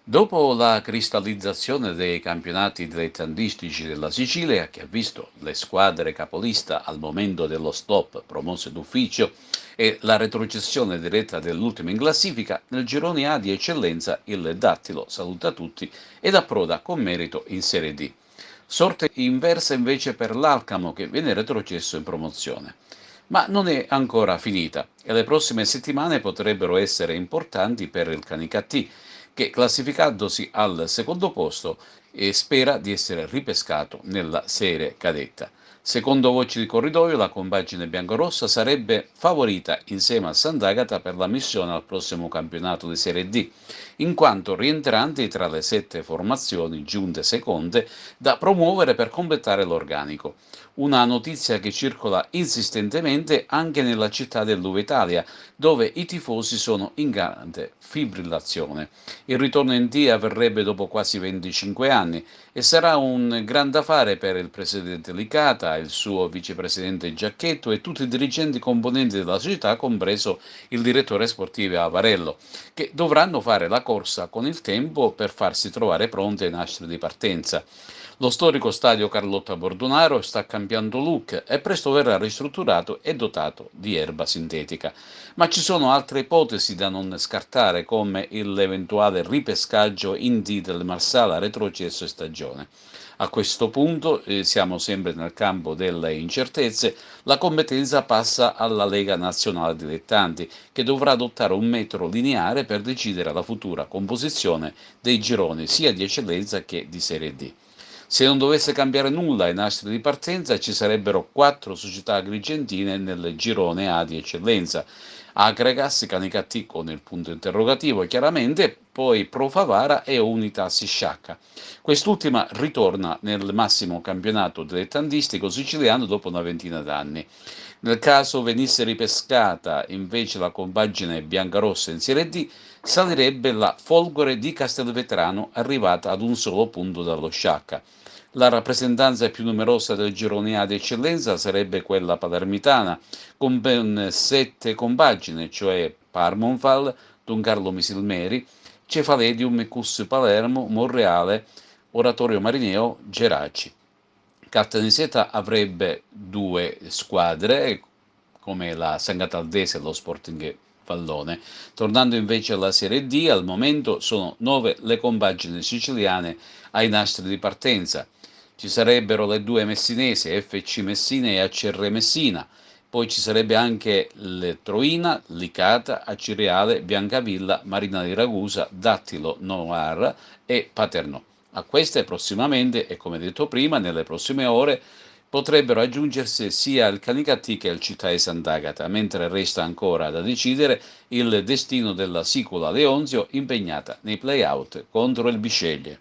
Dopo la cristallizzazione dei campionati dilettantistici della Sicilia, che ha visto le squadre capolista al momento dello stop promosse d'ufficio e la retrocessione diretta dell'ultimo in classifica, nel girone A di eccellenza il Dattilo saluta tutti ed approda con merito in Serie D. Sorte inversa invece per l'Alcamo che viene retrocesso in promozione. Ma non è ancora finita e le prossime settimane potrebbero essere importanti per il Canicattì, che classificandosi al secondo posto spera di essere ripescato nella serie cadetta. Secondo voci di corridoio, la compagine biancorossa sarebbe favorita insieme al Sant'Agata per la missione al prossimo campionato di Serie D, in quanto rientranti tra le 7 formazioni giunte seconde da promuovere per completare l'organico. Una notizia che circola insistentemente anche nella città dell'Uva Italia, dove i tifosi sono in grande fibrillazione. Il ritorno in D avverrebbe dopo quasi 25 anni e sarà un grande affare per il presidente Licata, il suo vicepresidente Giacchetto e tutti i dirigenti componenti della società, compreso il direttore sportivo Avarello, che dovranno fare la corsa con il tempo per farsi trovare pronti ai nastri di partenza. Lo storico stadio Carlotta Bordonaro sta cambiando look e presto verrà ristrutturato e dotato di erba sintetica. Ma ci sono altre ipotesi da non scartare, come l'eventuale ripescaggio in D del Marsala retrocesso e stagione. A questo punto, siamo sempre nel campo delle incertezze, la competenza passa alla Lega Nazionale Dilettanti, che dovrà adottare un metro lineare per decidere la futura composizione dei gironi sia di eccellenza che di Serie D. Se non dovesse cambiare nulla ai nastri di partenza, ci sarebbero 4 società agrigentine nel girone A di eccellenza. Agregas, Canicattì con il punto interrogativo chiaramente, poi Pro Favara e Unitas Sciacca. Quest'ultima ritorna nel massimo campionato dilettantistico siciliano dopo una ventina d'anni. Nel caso venisse ripescata invece la compagine biancarossa in Serie D, salirebbe la Folgore di Castelvetrano, arrivata ad un solo punto dallo Sciacca. La rappresentanza più numerosa del girone A di eccellenza sarebbe quella palermitana, con ben 7 compagini, cioè Parmonval, Doncarlo Misilmeri, Cefaledium, Cus Palermo, Monreale, Oratorio Marineo, Geraci. Caltanissetta avrebbe 2 squadre, come la San Cataldese e lo Sporting Vallone. Tornando invece alla Serie D, al momento sono 9 le compagini siciliane ai nastri di partenza. Ci sarebbero le 2 messinesi, FC Messina e ACR Messina, poi ci sarebbe anche Troina, Licata, Acireale, Biancavilla, Marina di Ragusa, Dattilo, Noir e Paternò. A queste prossimamente, e come detto prima, nelle prossime ore potrebbero aggiungersi sia il Canicattì che il Città di Sant'Agata, mentre resta ancora da decidere il destino della Sicula Leonzio impegnata nei play-out contro il Bisceglie.